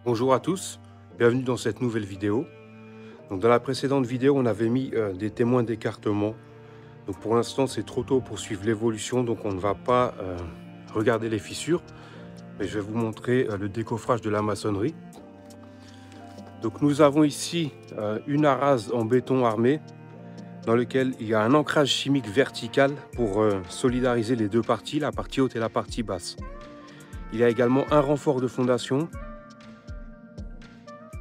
Bonjour à tous, bienvenue dans cette nouvelle vidéo. Donc dans la précédente vidéo, on avait mis des témoins d'écartement. Donc pour l'instant, c'est trop tôt pour suivre l'évolution, donc on ne va pas regarder les fissures. Mais je vais vous montrer le décoffrage de la maçonnerie. Donc nous avons ici une arase en béton armé dans lequel il y a un ancrage chimique vertical pour solidariser les deux parties, la partie haute et la partie basse. Il y a également un renfort de fondation,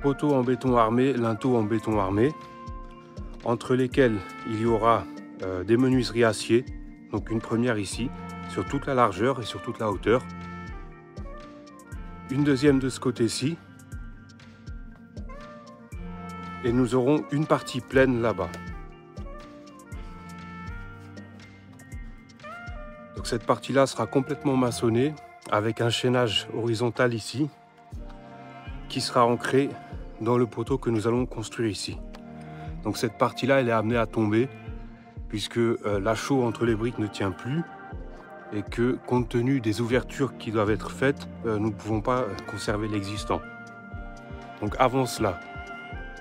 poteau en béton armé, linteau en béton armé, entre lesquels il y aura des menuiseries acier, donc une première ici, sur toute la largeur et sur toute la hauteur. Une deuxième de ce côté-ci. Et nous aurons une partie pleine là-bas. Donc cette partie-là sera complètement maçonnée avec un chaînage horizontal ici qui sera ancré dans le poteau que nous allons construire ici. Donc cette partie-là, elle est amenée à tomber puisque la chaux entre les briques ne tient plus et que compte tenu des ouvertures qui doivent être faites, nous ne pouvons pas conserver l'existant. Donc avant cela,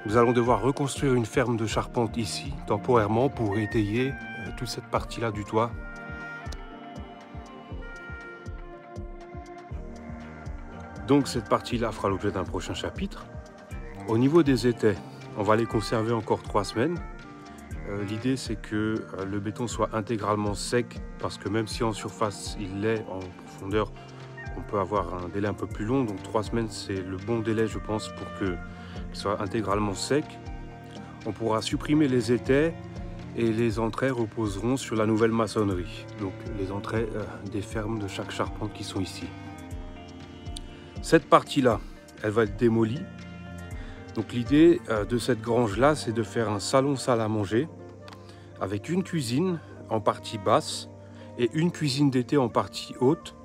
nous allons devoir reconstruire une ferme de charpente ici, temporairement, pour étayer toute cette partie-là du toit. Donc cette partie-là fera l'objet d'un prochain chapitre. Au niveau des étais, on va les conserver encore 3 semaines. L'idée c'est que le béton soit intégralement sec, parce que même si en surface il l'est, en profondeur on peut avoir un délai un peu plus long. Donc 3 semaines c'est le bon délai je pense pour qu'il soit intégralement sec. On pourra supprimer les étais et les entraits reposeront sur la nouvelle maçonnerie. Donc les entraits des fermes de chaque charpente qui sont ici. Cette partie-là, elle va être démolie. Donc l'idée de cette grange-là, c'est de faire un salon salle à manger avec une cuisine en partie basse et une cuisine d'été en partie haute,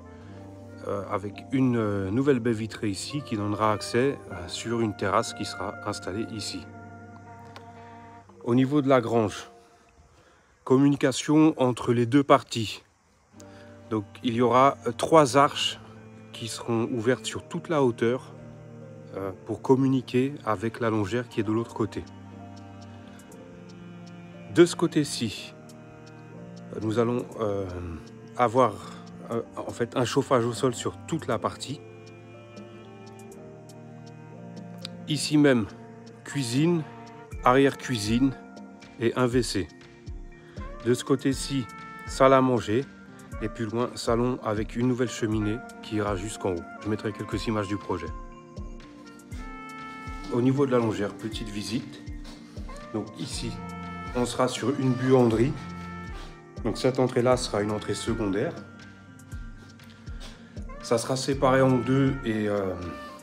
avec une nouvelle baie vitrée ici qui donnera accès sur une terrasse qui sera installée ici. Au niveau de la grange, communication entre les deux parties. Donc il y aura 3 arches qui seront ouvertes sur toute la hauteur pour communiquer avec la longère qui est de l'autre côté. De ce côté-ci, nous allons avoir en fait un chauffage au sol sur toute la partie. Ici même, cuisine, arrière-cuisine et un WC. De ce côté-ci, salle à manger. Et plus loin, salon avec une nouvelle cheminée qui ira jusqu'en haut. Je mettrai quelques images du projet. Au niveau de la longère, petite visite. Donc ici, on sera sur une buanderie. Donc cette entrée-là sera une entrée secondaire. Ça sera séparé en deux et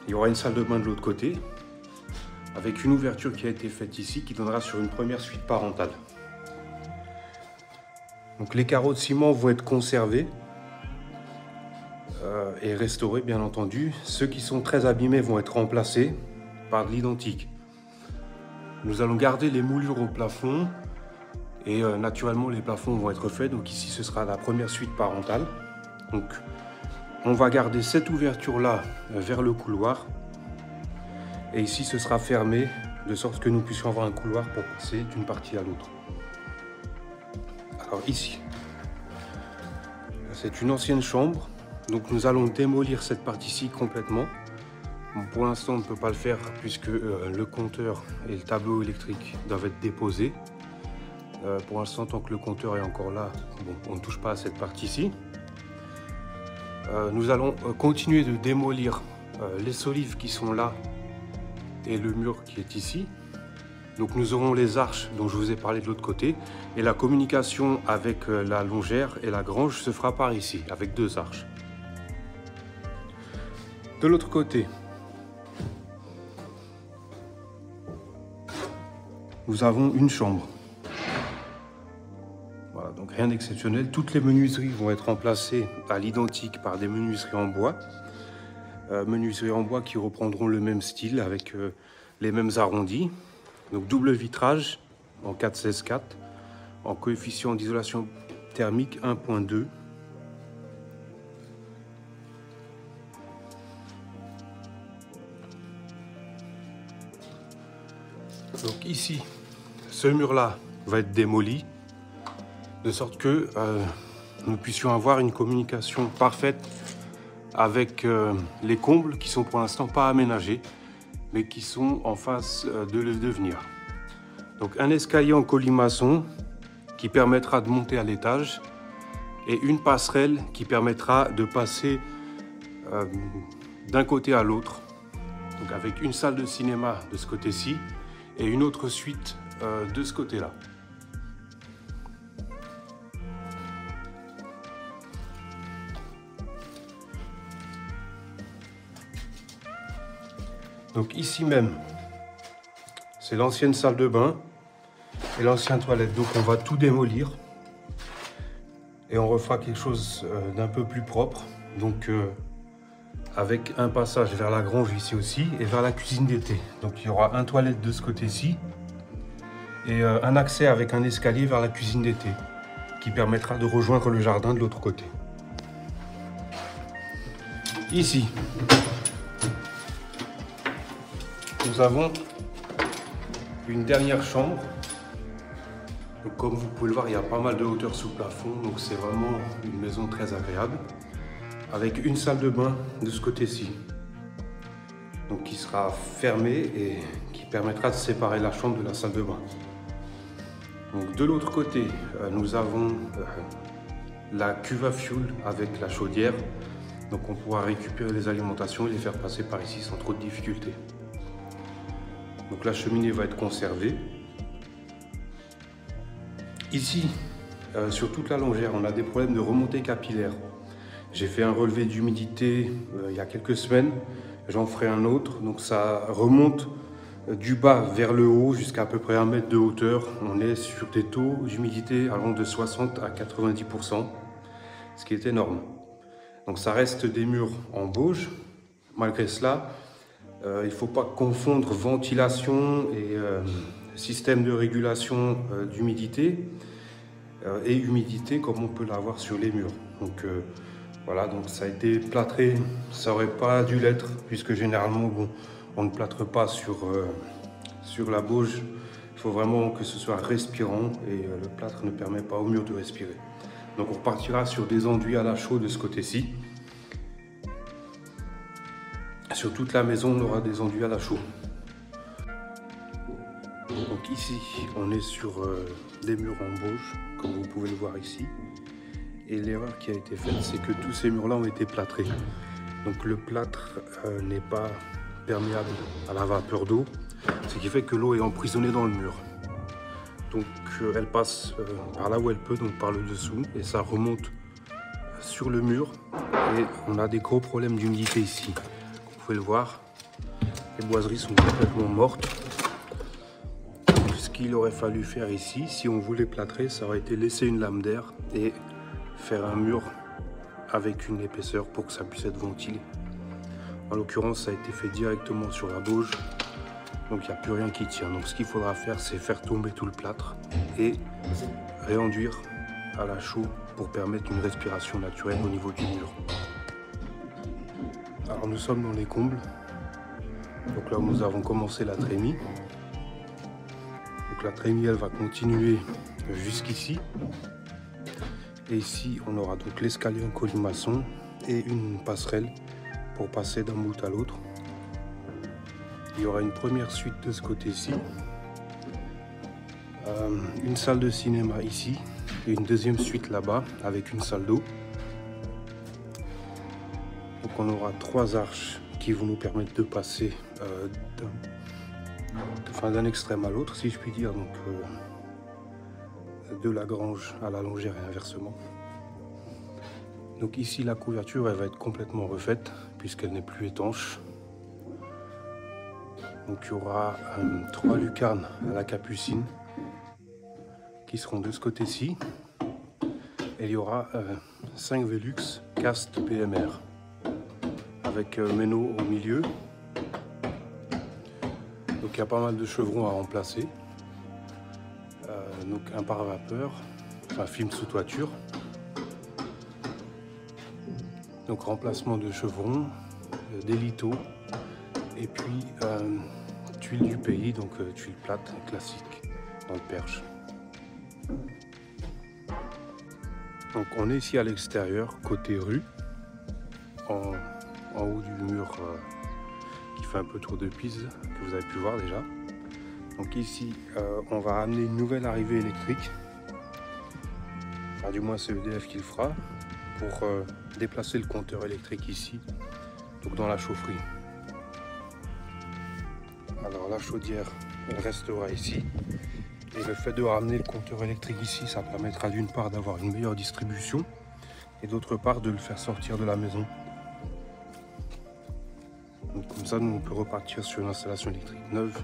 il y aura une salle de bain de l'autre côté. Avec une ouverture qui a été faite ici qui donnera sur une première suite parentale. Donc les carreaux de ciment vont être conservés et restaurés bien entendu. Ceux qui sont très abîmés vont être remplacés par de l'identique. Nous allons garder les moulures au plafond et naturellement les plafonds vont être faits. Donc ici ce sera la première suite parentale. Donc on va garder cette ouverture là vers le couloir et ici ce sera fermé de sorte que nous puissions avoir un couloir pour passer d'une partie à l'autre. Alors ici, c'est une ancienne chambre, donc nous allons démolir cette partie-ci complètement. Bon, pour l'instant, on ne peut pas le faire puisque le compteur et le tableau électrique doivent être déposés. Pour l'instant, tant que le compteur est encore là, bon, on ne touche pas à cette partie-ci. Nous allons continuer de démolir les solives qui sont là et le mur qui est ici. Donc nous aurons les arches dont je vous ai parlé de l'autre côté et la communication avec la longère et la grange se fera par ici avec 2 arches. De l'autre côté, nous avons une chambre. Voilà, donc rien d'exceptionnel. Toutes les menuiseries vont être remplacées à l'identique par des menuiseries en bois. Menuiseries en bois qui reprendront le même style avec les mêmes arrondis. Donc double vitrage en 4-16-4, en coefficient d'isolation thermique 1.2. Donc ici, ce mur-là va être démoli, de sorte que nous puissions avoir une communication parfaite avec les combles qui sont pour l'instant pas aménagés, mais qui sont en phase de le devenir. Donc un escalier en colimaçon qui permettra de monter à l'étage et une passerelle qui permettra de passer d'un côté à l'autre. Donc avec une salle de cinéma de ce côté-ci et une autre suite de ce côté-là. Donc ici même, c'est l'ancienne salle de bain et l'ancienne toilette. Donc on va tout démolir et on refera quelque chose d'un peu plus propre. Donc avec un passage vers la grange ici aussi et vers la cuisine d'été. Donc il y aura un toilette de ce côté-ci et un accès avec un escalier vers la cuisine d'été qui permettra de rejoindre le jardin de l'autre côté. Ici, nous avons une dernière chambre. Donc, comme vous pouvez le voir, il y a pas mal de hauteur sous plafond, donc c'est vraiment une maison très agréable. Avec une salle de bain de ce côté-ci, donc qui sera fermée et qui permettra de séparer la chambre de la salle de bain. Donc de l'autre côté, nous avons la cuve à fioul avec la chaudière, donc on pourra récupérer les alimentations et les faire passer par ici sans trop de difficultés. Donc la cheminée va être conservée. Ici, sur toute la longère, on a des problèmes de remontée capillaire. J'ai fait un relevé d'humidité il y a quelques semaines, j'en ferai un autre. Donc ça remonte du bas vers le haut jusqu'à peu près 1 mètre de hauteur. On est sur des taux d'humidité allant de 60 à 90%, ce qui est énorme. Donc ça reste des murs en bauge. Malgré cela, il ne faut pas confondre ventilation et système de régulation d'humidité et humidité comme on peut l'avoir sur les murs. Donc voilà, donc ça a été plâtré, ça aurait pas dû l'être puisque généralement bon, on ne plâtre pas sur la bauge. Il faut vraiment que ce soit respirant et le plâtre ne permet pas au mur de respirer. Donc on repartira sur des enduits à la chaux de ce côté-ci. Sur toute la maison, on aura des enduits à la chaux. Donc ici, on est sur des murs en bauge, comme vous pouvez le voir ici. Et l'erreur qui a été faite, c'est que tous ces murs-là ont été plâtrés. Donc le plâtre n'est pas perméable à la vapeur d'eau, ce qui fait que l'eau est emprisonnée dans le mur. Donc elle passe par là où elle peut, donc par le dessous, et ça remonte sur le mur. Et on a des gros problèmes d'humidité ici. Vous pouvez le voir, les boiseries sont complètement mortes. Ce qu'il aurait fallu faire ici, si on voulait plâtrer, ça aurait été laisser une lame d'air et faire un mur avec une épaisseur pour que ça puisse être ventilé. En l'occurrence, ça a été fait directement sur la bauge, donc il n'y a plus rien qui tient. Donc ce qu'il faudra faire, c'est faire tomber tout le plâtre et réenduire à la chaux pour permettre une respiration naturelle au niveau du mur. Alors nous sommes dans les combles, donc là où nous avons commencé la trémie. Donc la trémie, elle va continuer jusqu'ici. Et ici, on aura donc l'escalier en colimaçon et une passerelle pour passer d'un bout à l'autre. Il y aura une première suite de ce côté-ci, une salle de cinéma ici et une deuxième suite là-bas avec une salle d'eau. Donc on aura 3 arches qui vont nous permettre de passer d'un extrême à l'autre, si je puis dire, donc de la grange à la longère et inversement. Donc ici, la couverture, elle va être complètement refaite puisqu'elle n'est plus étanche. Donc il y aura 3 lucarnes à la capucine qui seront de ce côté-ci. Et il y aura 5 Velux cast PMR avec méno au milieu. Donc il y a pas mal de chevrons à remplacer. Donc un pare-vapeur, enfin film sous toiture. Donc remplacement de chevrons, des lithos et puis tuile du pays, donc tuile plate classique dans le Perche. Donc on est ici à l'extérieur, côté rue, en haut du mur qui fait un peu tour de Pise, que vous avez pu voir déjà. Donc ici, on va amener une nouvelle arrivée électrique, enfin du moins c'est EDF qui le fera, pour déplacer le compteur électrique ici, donc dans la chaufferie. Alors la chaudière, elle restera ici, et le fait de ramener le compteur électrique ici, ça permettra d'une part d'avoir une meilleure distribution, et d'autre part de le faire sortir de la maison. Donc comme ça, nous on peut repartir sur une installation électrique neuve,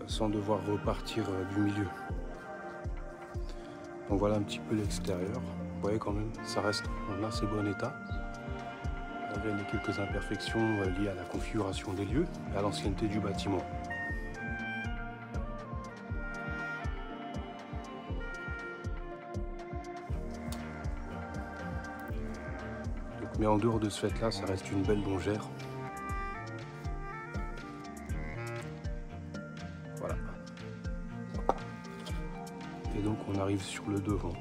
sans devoir repartir du milieu. Donc voilà un petit peu l'extérieur. Vous voyez quand même, ça reste en assez bon état. Malgré les quelques imperfections liées à la configuration des lieux et à l'ancienneté du bâtiment. Donc, mais en dehors de ce fait-là, ça reste une belle longère. Voilà. Et donc on arrive sur le devant.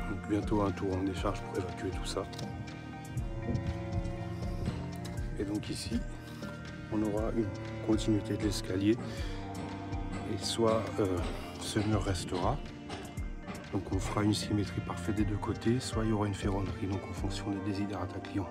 Donc bientôt un tour en décharge pour évacuer tout ça. Et donc ici, on aura une continuité de l'escalier. Et soit ce mur restera, donc on fera une symétrie parfaite des deux côtés, soit il y aura une ferronnerie, donc en fonction des desiderata clients.